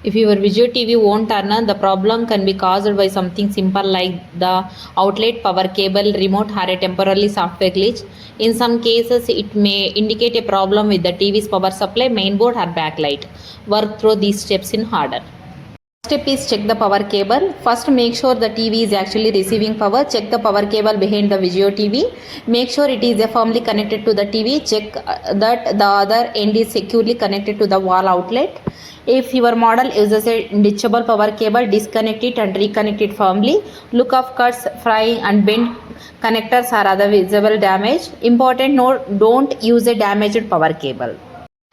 If your VIZIO TV won't turn on, the problem can be caused by something simple like the outlet, power cable, remote, or a temporary software glitch. In some cases, it may indicate a problem with the TV's power supply, mainboard, or backlight. Work through these steps in order. Step is check the power cable. First, make sure the TV is actually receiving power. Check the power cable behind the VIZIO TV. Make sure it is firmly connected to the TV. Check that the other end is securely connected to the wall outlet. If your model uses a ditchable power cable, disconnect it and reconnect it firmly. Look of cuts, frying and bent connectors or other visible damage. Important note, don't use a damaged power cable.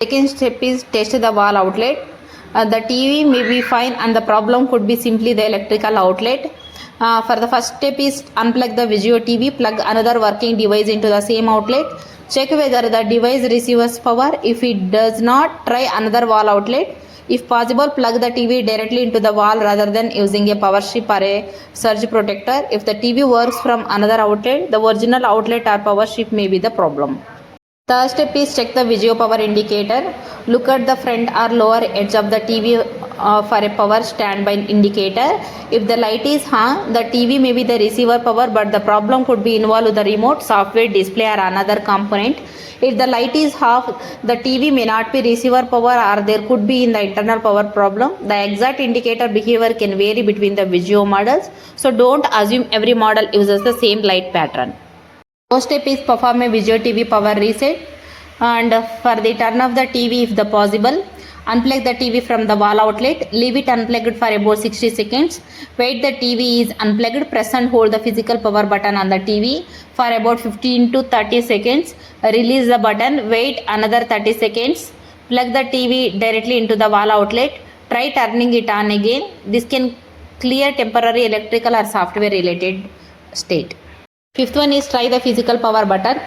Second step is test the wall outlet. The TV may be fine and the problem could be simply the electrical outlet. For the first step is unplug the VIZIO TV, plug another working device into the same outlet. Check whether the device receives power. If it does not, try another wall outlet. If possible, plug the TV directly into the wall rather than using a power strip or a surge protector. If the TV works from another outlet, the original outlet or power strip may be the problem. Third step is check the VIZIO power indicator. Look at the front or lower edge of the TV for a power standby indicator. If the light is on, the TV may be the receiver power, but the problem could be involved with the remote, software, display or another component. If the light is off, the TV may not be receiver power or there could be in the internal power problem. The exact indicator behavior can vary between the VIZIO models, so don't assume every model uses the same light pattern. First step is perform a VIZIO TV power reset, and for the turn off the TV if the possible, unplug the TV from the wall outlet, leave it unplugged for about 60 seconds, wait the TV is unplugged, press and hold the physical power button on the TV for about 15 to 30 seconds, release the button, wait another 30 seconds, plug the TV directly into the wall outlet, try turning it on again. This can clear temporary electrical or software related state. Fifth one is try the physical power button.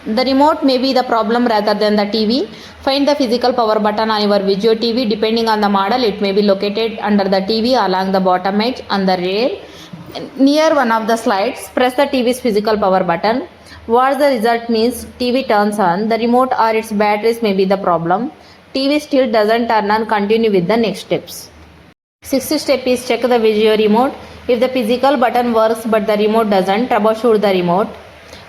The remote may be the problem rather than the TV. Find the physical power button on your VIZIO TV. Depending on the model, it may be located under the TV, along the bottom edge, on the rear. Near one of the slides, press the TV's physical power button. What the result means, TV turns on, the remote or its batteries may be the problem. TV still doesn't turn on, continue with the next steps. Sixth step is check the VIZIO remote. If the physical button works but the remote doesn't, troubleshoot the remote.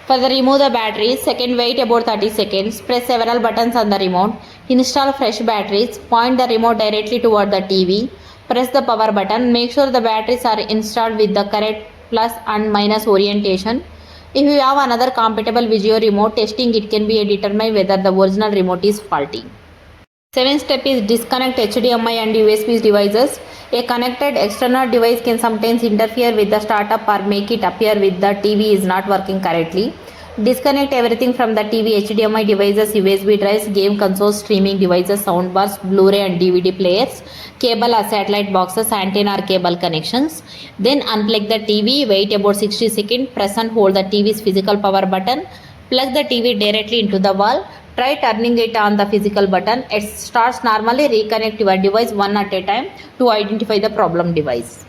Further, remove the batteries. Second, wait about 30 seconds. Press several buttons on the remote. Install fresh batteries. Point the remote directly toward the TV. Press the power button. Make sure the batteries are installed with the correct plus and minus orientation. If you have another compatible VIZIO remote, testing it can be determined whether the original remote is faulty. Seventh step is disconnect HDMI and USB devices. A connected external device can sometimes interfere with the startup or make it appear with the TV is not working correctly. Disconnect everything from the TV, HDMI devices, USB drives, game consoles, streaming devices, soundbars, Blu-ray and DVD players, cable or satellite boxes, antenna or cable connections. Then unplug the TV, wait about 60 seconds, press and hold the TV's physical power button, plug the TV directly into the wall. Try turning it on the physical button. It starts normally. Reconnect your device one at a time to identify the problem device.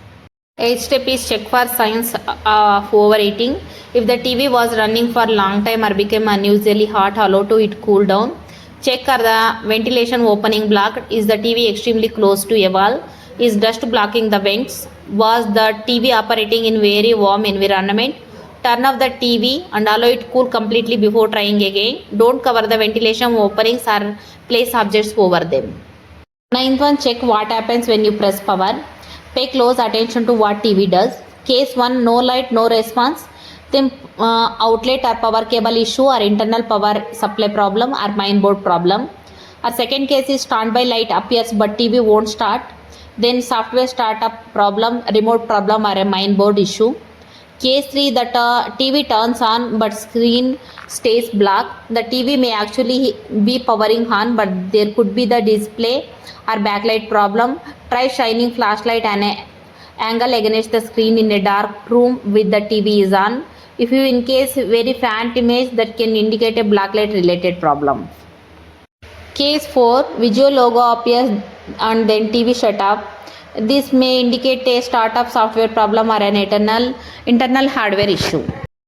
Eighth step is check for signs of overheating. If the TV was running for a long time or became unusually hot, allow to it cool down. Check are the ventilation opening blocked. Is the TV extremely close to a wall? Is dust blocking the vents? Was the TV operating in very warm environment? Turn off the TV and allow it cool completely before trying again. Don't cover the ventilation openings or place objects over them. Ninth one, check what happens when you press power. Pay close attention to what TV does. Case 1, no light, no response. Then outlet or power cable issue or internal power supply problem or mainboard problem. Our second case is standby light appears but TV won't start. Then software startup problem, remote problem or a mainboard issue. Case 3, that TV turns on but screen stays black. The TV may actually be powering on but there could be the display or backlight problem. Try shining flashlight and angle against the screen in a dark room with the TV is on. If you in case very faint image, that can indicate a blacklight related problem. Case 4, VIZIO logo appears and then TV shut off. This may indicate a startup software problem or an internal hardware issue.